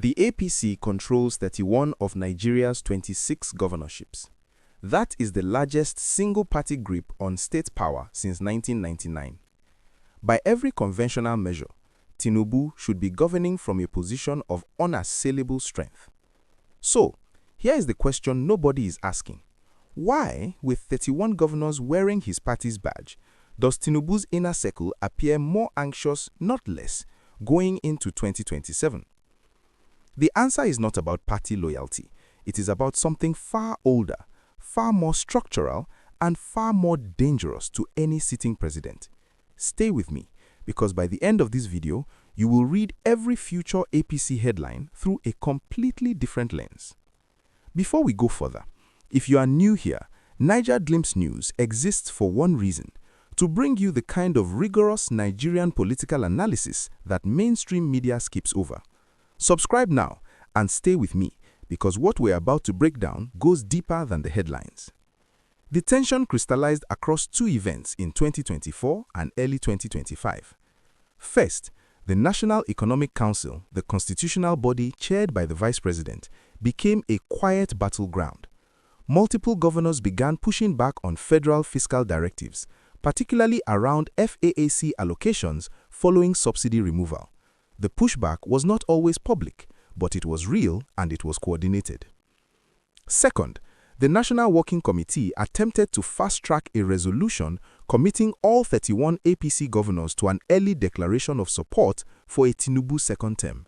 The APC controls 31 of Nigeria's 26 governorships. That is the largest single-party grip on state power since 1999. By every conventional measure, Tinubu should be governing from a position of unassailable strength. So, here is the question nobody is asking. Why, with 31 governors wearing his party's badge, does Tinubu's inner circle appear more anxious, not less, going into 2027? The answer is not about party loyalty. It is about something far older, far more structural, and far more dangerous to any sitting president. Stay with me, because by the end of this video, you will read every future APC headline through a completely different lens. Before we go further, if you are new here, NaijaGlimpseNews exists for one reason: to bring you the kind of rigorous Nigerian political analysis that mainstream media skips over. Subscribe now and stay with me, because what we're about to break down goes deeper than the headlines. The tension crystallized across two events in 2024 and early 2025. First, the National Economic Council, the constitutional body chaired by the Vice President, became a quiet battleground. Multiple governors began pushing back on federal fiscal directives, particularly around FAAC allocations following subsidy removal. The pushback was not always public, but it was real and it was coordinated. Second, the National Working Committee attempted to fast-track a resolution committing all 31 APC governors to an early declaration of support for a Tinubu second term.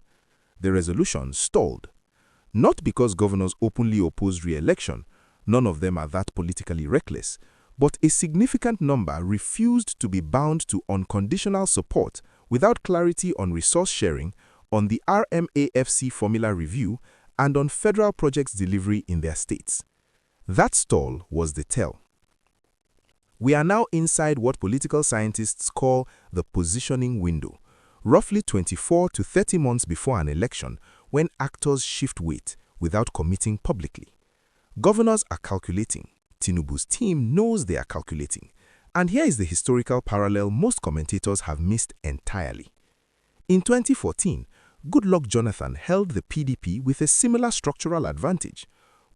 The resolution stalled. Not because governors openly opposed re-election, none of them are that politically reckless, but a significant number refused to be bound to unconditional support without clarity on resource sharing, on the RMAFC formula review, and on federal projects delivery in their states. That stall was the tell. We are now inside what political scientists call the positioning window, roughly 24 to 30 months before an election, when actors shift weight without committing publicly. Governors are calculating. Tinubu's team knows they are calculating. And here is the historical parallel most commentators have missed entirely. In 2014, Goodluck Jonathan held the PDP with a similar structural advantage.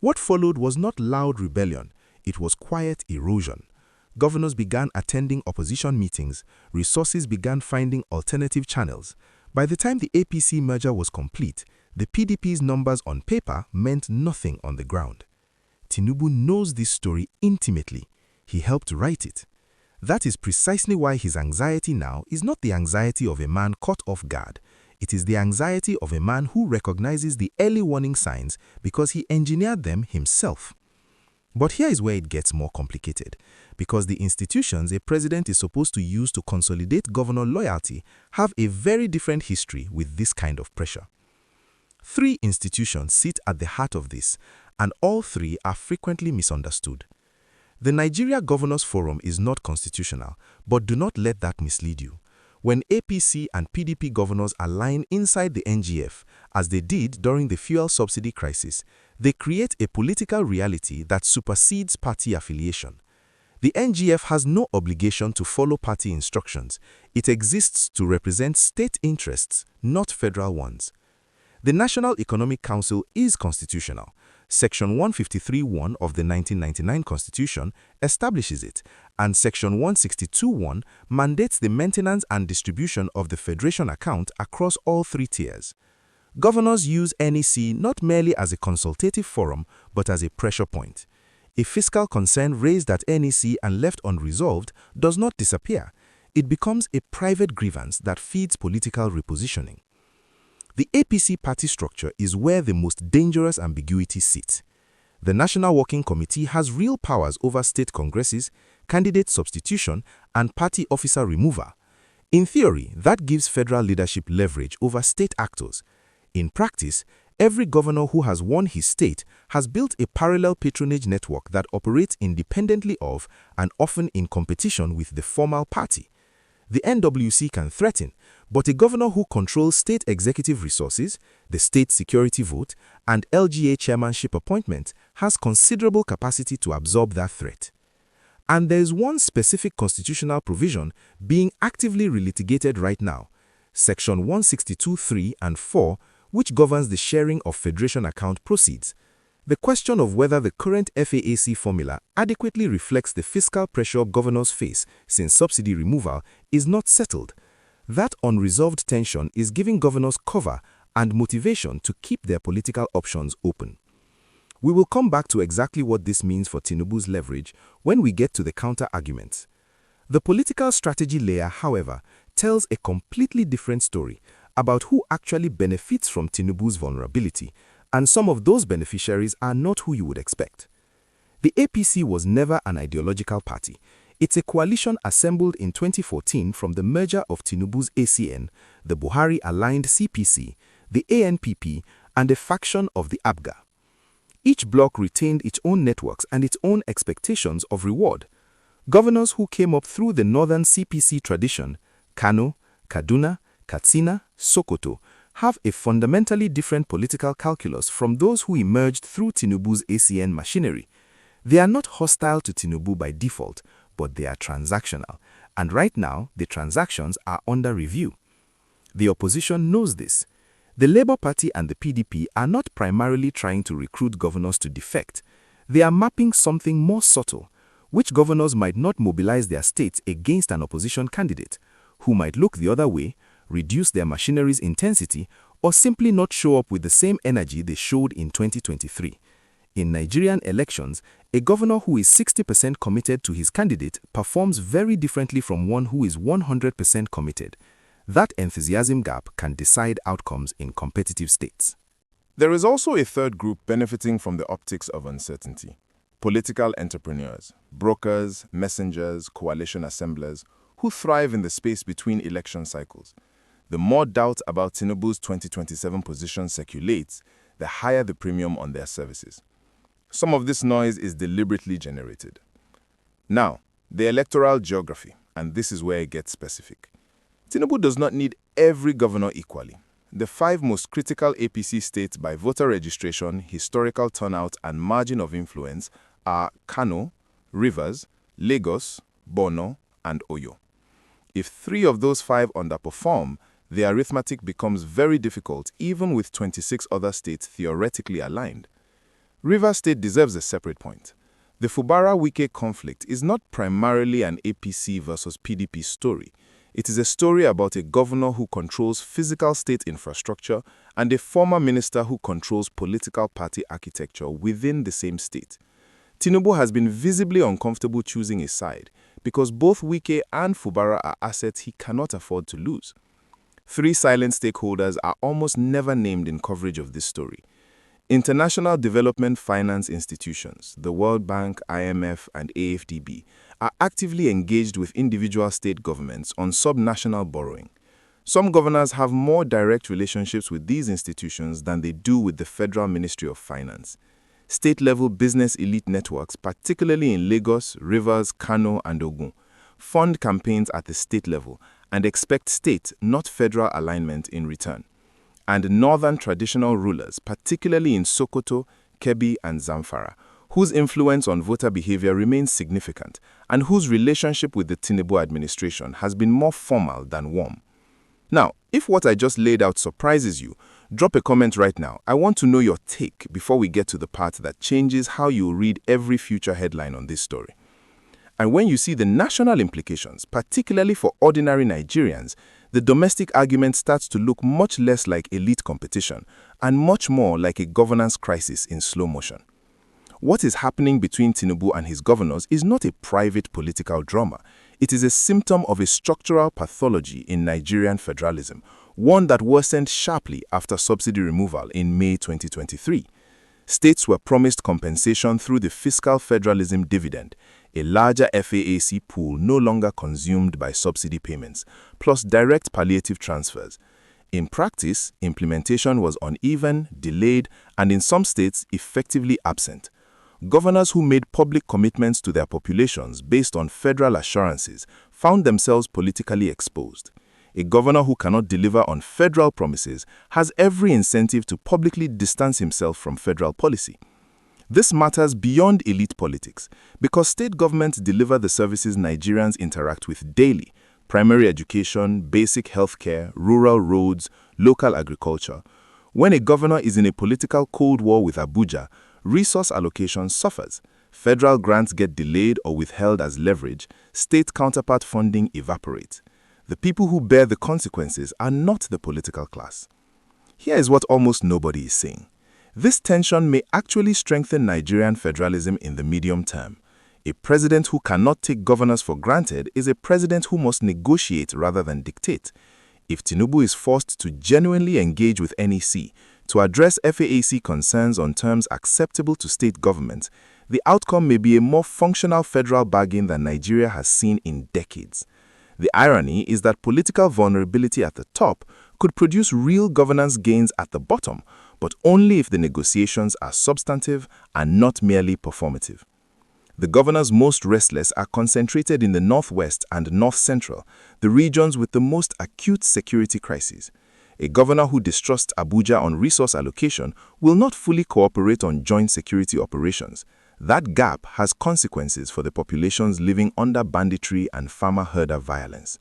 What followed was not loud rebellion, it was quiet erosion. Governors began attending opposition meetings, resources began finding alternative channels. By the time the APC merger was complete, the PDP's numbers on paper meant nothing on the ground. Tinubu knows this story intimately. He helped write it. That is precisely why his anxiety now is not the anxiety of a man caught off guard. It is the anxiety of a man who recognizes the early warning signs because he engineered them himself. But here is where it gets more complicated, because the institutions a president is supposed to use to consolidate governor loyalty have a very different history with this kind of pressure. Three institutions sit at the heart of this, and all three are frequently misunderstood. The Nigeria Governors Forum is not constitutional, but do not let that mislead you. When APC and PDP governors align inside the NGF, as they did during the fuel subsidy crisis, they create a political reality that supersedes party affiliation. The NGF has no obligation to follow party instructions. It exists to represent state interests, not federal ones. The National Economic Council is constitutional. Section 153(1) of the 1999 Constitution establishes it, and Section 162(1) mandates the maintenance and distribution of the Federation account across all three tiers. Governors use NEC not merely as a consultative forum, but as a pressure point. A fiscal concern raised at NEC and left unresolved does not disappear. It becomes a private grievance that feeds political repositioning. The APC party structure is where the most dangerous ambiguity sits. The National Working Committee has real powers over state congresses, candidate substitution, and party officer removal. In theory, that gives federal leadership leverage over state actors. In practice, every governor who has won his state has built a parallel patronage network that operates independently of and often in competition with the formal party. The NWC can threaten, but a governor who controls state executive resources, the state security vote, and LGA chairmanship appointment has considerable capacity to absorb that threat. And there is one specific constitutional provision being actively relitigated right now, Section 162(3) and 4, which governs the sharing of Federation account proceeds. The question of whether the current FAAC formula adequately reflects the fiscal pressure governors face since subsidy removal is not settled. That unresolved tension is giving governors cover and motivation to keep their political options open. We will come back to exactly what this means for Tinubu's leverage when we get to the counter-arguments. The political strategy layer, however, tells a completely different story about who actually benefits from Tinubu's vulnerability, and some of those beneficiaries are not who you would expect. The APC was never an ideological party. It's a coalition assembled in 2014 from the merger of Tinubu's ACN, the Buhari-aligned CPC, the ANPP, and a faction of the APGA. Each bloc retained its own networks and its own expectations of reward. Governors who came up through the northern CPC tradition, Kano, Kaduna, Katsina, Sokoto, have a fundamentally different political calculus from those who emerged through Tinubu's ACN machinery. They are not hostile to Tinubu by default, but they are transactional, and right now the transactions are under review. The opposition knows this. The Labour Party and the PDP are not primarily trying to recruit governors to defect. They are mapping something more subtle, which governors might not mobilize their states against an opposition candidate, who might look the other way, reduce their machinery's intensity, or simply not show up with the same energy they showed in 2023. In Nigerian elections, a governor who is 60% committed to his candidate performs very differently from one who is 100% committed. That enthusiasm gap can decide outcomes in competitive states. There is also a third group benefiting from the optics of uncertainty: political entrepreneurs, brokers, messengers, coalition assemblers, who thrive in the space between election cycles. The more doubt about Tinubu's 2027 position circulates, the higher the premium on their services. Some of this noise is deliberately generated. Now, the electoral geography, and this is where it gets specific. Tinubu does not need every governor equally. The 5 most critical APC states by voter registration, historical turnout, and margin of influence are Kano, Rivers, Lagos, Borno, and Oyo. If 3 of those 5 underperform, the arithmetic becomes very difficult even with 26 other states theoretically aligned. Rivers State deserves a separate point. The Fubara-Wike conflict is not primarily an APC versus PDP story. It is a story about a governor who controls physical state infrastructure and a former minister who controls political party architecture within the same state. Tinubu has been visibly uncomfortable choosing a side because both Wike and Fubara are assets he cannot afford to lose. 3 silent stakeholders are almost never named in coverage of this story. International development finance institutions, the World Bank, IMF, and AFDB, are actively engaged with individual state governments on subnational borrowing. Some governors have more direct relationships with these institutions than they do with the Federal Ministry of Finance. State-level business elite networks, particularly in Lagos, Rivers, Kano, and Ogun, fund campaigns at the state level and expect state, not federal alignment in return. And northern traditional rulers, particularly in Sokoto, Kebbi, and Zamfara, whose influence on voter behavior remains significant and whose relationship with the Tinubu administration has been more formal than warm. Now, if what I just laid out surprises you, drop a comment right now. I want to know your take before we get to the part that changes how you read every future headline on this story. And when you see the national implications, particularly for ordinary Nigerians, the domestic argument starts to look much less like elite competition and much more like a governance crisis in slow motion. What is happening between Tinubu and his governors is not a private political drama. It is a symptom of a structural pathology in Nigerian federalism, one that worsened sharply after subsidy removal in May 2023. States were promised compensation through the fiscal federalism dividend, a larger FAAC pool no longer consumed by subsidy payments, plus direct palliative transfers. In practice, implementation was uneven, delayed, and in some states effectively absent. Governors who made public commitments to their populations based on federal assurances found themselves politically exposed. A governor who cannot deliver on federal promises has every incentive to publicly distance himself from federal policy. This matters beyond elite politics because state governments deliver the services Nigerians interact with daily: primary education, basic healthcare, rural roads, local agriculture. When a governor is in a political cold war with Abuja, resource allocation suffers. Federal grants get delayed or withheld as leverage, state counterpart funding evaporates. The people who bear the consequences are not the political class. Here is what almost nobody is saying. This tension may actually strengthen Nigerian federalism in the medium term. A president who cannot take governors for granted is a president who must negotiate rather than dictate. If Tinubu is forced to genuinely engage with NEC to address FAAC concerns on terms acceptable to state government, the outcome may be a more functional federal bargain than Nigeria has seen in decades. The irony is that political vulnerability at the top could produce real governance gains at the bottom, but only if the negotiations are substantive and not merely performative. The governors most restless are concentrated in the northwest and north-central, the regions with the most acute security crises. A governor who distrusts Abuja on resource allocation will not fully cooperate on joint security operations. That gap has consequences for the populations living under banditry and farmer-herder violence.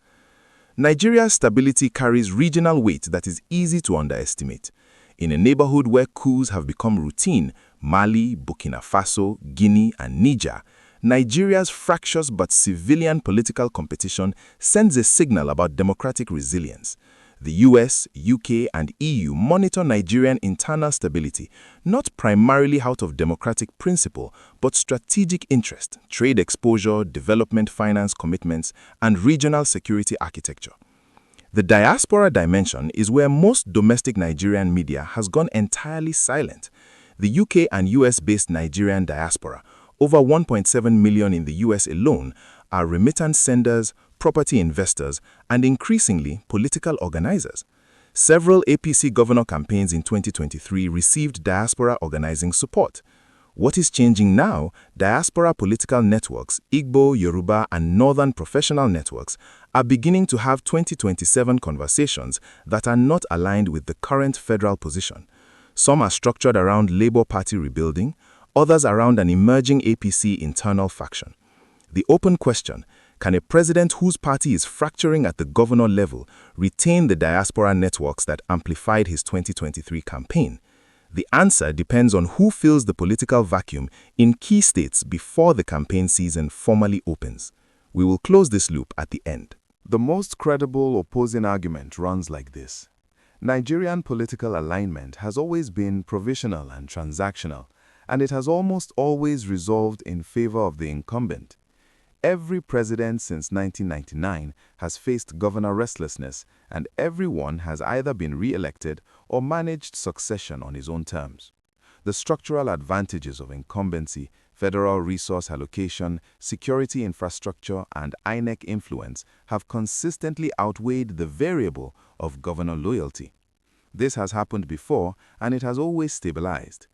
Nigeria's stability carries regional weight that is easy to underestimate. In a neighborhood where coups have become routine, Mali, Burkina Faso, Guinea, and Niger, Nigeria's fractious but civilian political competition sends a signal about democratic resilience. The US, UK, and EU monitor Nigerian internal stability, not primarily out of democratic principle, but strategic interest, trade exposure, development finance commitments, and regional security architecture. The diaspora dimension is where most domestic Nigerian media has gone entirely silent. The UK and US-based Nigerian diaspora, over 1.7 million in the US alone, are remittance senders, property investors, and increasingly political organizers. Several APC governor campaigns in 2023 received diaspora organizing support. What is changing now, diaspora political networks, Igbo, Yoruba, and Northern professional networks are beginning to have 2027 conversations that are not aligned with the current federal position. Some are structured around Labour Party rebuilding, others around an emerging APC internal faction. The open question: can a president whose party is fracturing at the governor level retain the diaspora networks that amplified his 2023 campaign? The answer depends on who fills the political vacuum in key states before the campaign season formally opens. We will close this loop at the end. The most credible opposing argument runs like this. Nigerian political alignment has always been provisional and transactional, and it has almost always resolved in favor of the incumbent. Every president since 1999 has faced governor restlessness, and everyone has either been re-elected or managed succession on his own terms. The structural advantages of incumbency, federal resource allocation, security infrastructure, and INEC influence have consistently outweighed the variable of governor loyalty. This has happened before, and it has always stabilized.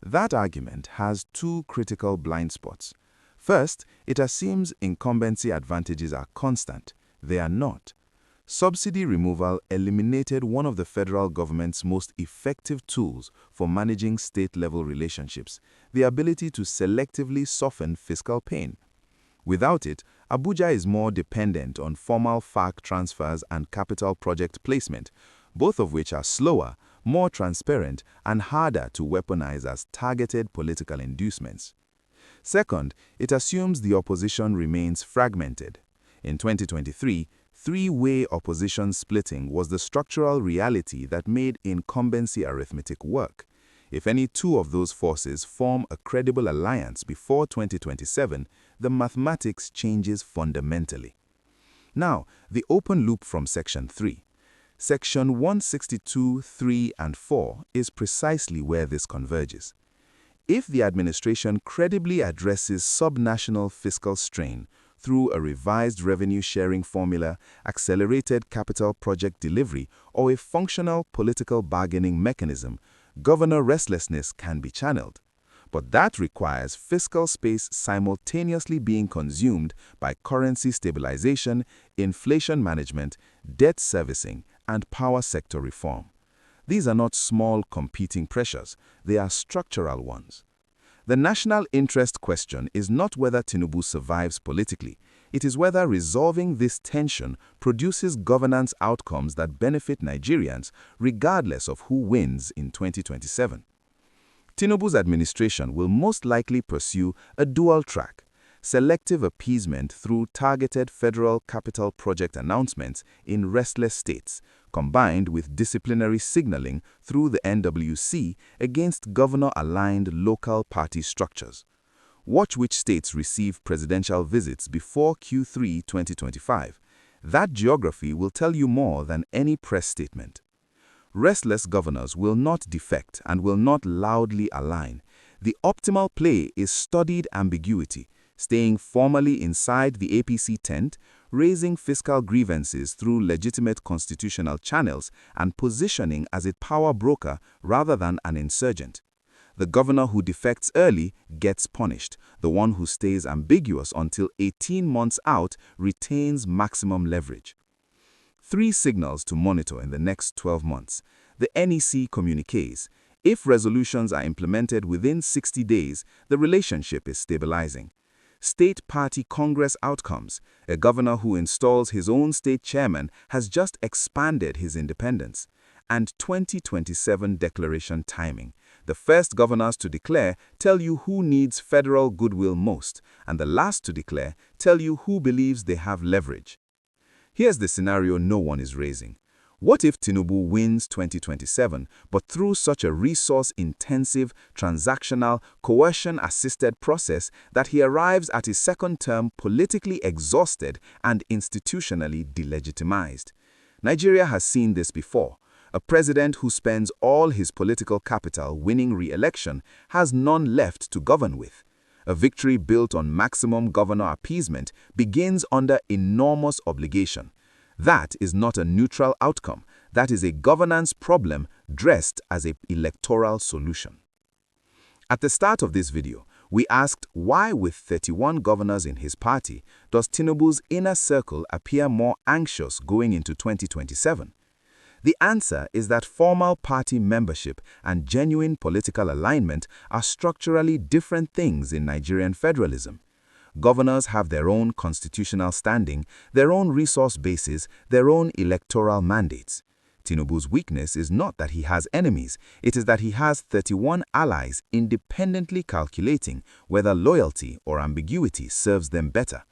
That argument has two critical blind spots. First, it assumes incumbency advantages are constant. They are not. Subsidy removal eliminated one of the federal government's most effective tools for managing state-level relationships, the ability to selectively soften fiscal pain. Without it, Abuja is more dependent on formal FAAC transfers and capital project placement, both of which are slower, more transparent, and harder to weaponize as targeted political inducements. Second, it assumes the opposition remains fragmented. In 2023, three-way opposition splitting was the structural reality that made incumbency arithmetic work. If any two of those forces form a credible alliance before 2027, the mathematics changes fundamentally. Now, the open loop from Section 3. Section 162, 3, and 4 is precisely where this converges. If the administration credibly addresses subnational fiscal strain through a revised revenue-sharing formula, accelerated capital project delivery, or a functional political bargaining mechanism, governor restlessness can be channeled. But that requires fiscal space simultaneously being consumed by currency stabilization, inflation management, debt servicing, and power sector reform. These are not small competing pressures, they are structural ones. The national interest question is not whether Tinubu survives politically, It is whether resolving this tension produces governance outcomes that benefit Nigerians regardless of who wins in 2027. Tinubu's administration will most likely pursue a dual track: selective appeasement through targeted federal capital project announcements in restless states, combined with disciplinary signaling through the NWC against governor-aligned local party structures. Watch which states receive presidential visits before Q3 2025. That geography will tell you more than any press statement. Restless governors will not defect and will not loudly align. The optimal play is studied ambiguity, staying formally inside the APC tent, raising fiscal grievances through legitimate constitutional channels, and positioning as a power broker rather than an insurgent. The governor who defects early gets punished. The one who stays ambiguous until 18 months out retains maximum leverage. 3 signals to monitor in the next 12 months. The NEC communiques. If resolutions are implemented within 60 days, the relationship is stabilizing. State party Congress outcomes. A governor who installs his own state chairman has just expanded his independence. And 2027 declaration timing. The first governors to declare tell you who needs federal goodwill most, and the last to declare tell you who believes they have leverage. Here's the scenario no one is raising. What if Tinubu wins 2027, but through such a resource-intensive, transactional, coercion-assisted process that he arrives at his second term politically exhausted and institutionally delegitimized? Nigeria has seen this before. A president who spends all his political capital winning re-election has none left to govern with. A victory built on maximum governor appeasement begins under enormous obligation. That is not a neutral outcome. That is a governance problem dressed as an electoral solution. At the start of this video, we asked why, with 31 governors in his party, does Tinubu's inner circle appear more anxious going into 2027? The answer is that formal party membership and genuine political alignment are structurally different things in Nigerian federalism. Governors have their own constitutional standing, their own resource bases, their own electoral mandates. Tinubu's weakness is not that he has enemies, it is that he has 31 allies independently calculating whether loyalty or ambiguity serves them better.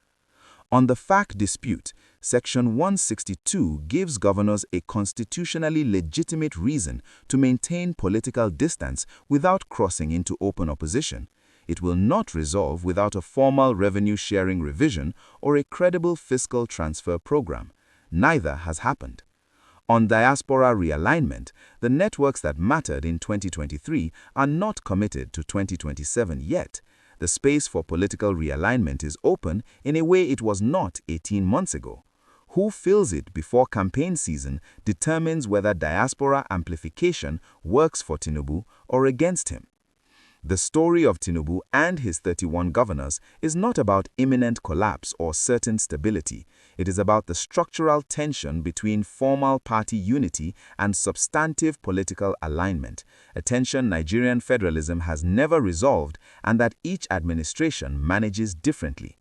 On the FAAC dispute, Section 162 gives governors a constitutionally legitimate reason to maintain political distance without crossing into open opposition. It will not resolve without a formal revenue-sharing revision or a credible fiscal transfer program. Neither has happened. On diaspora realignment, the networks that mattered in 2023 are not committed to 2027 yet. The space for political realignment is open in a way it was not 18 months ago. Who fills it before campaign season determines whether diaspora amplification works for Tinubu or against him. The story of Tinubu and his 31 governors is not about imminent collapse or certain stability. It is about the structural tension between formal party unity and substantive political alignment, a tension Nigerian federalism has never resolved and that each administration manages differently.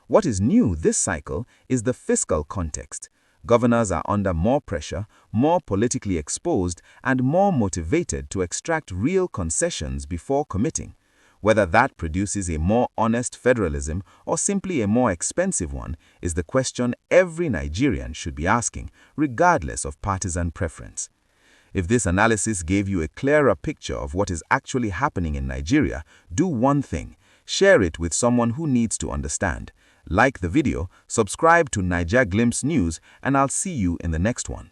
What is new this cycle is the fiscal context. Governors are under more pressure, more politically exposed, and more motivated to extract real concessions before committing. Whether that produces a more honest federalism or simply a more expensive one is the question every Nigerian should be asking, regardless of partisan preference. If this analysis gave you a clearer picture of what is actually happening in Nigeria, do one thing: share it with someone who needs to understand. Like the video, subscribe to NaijaGlimpseNews, and I'll see you in the next one.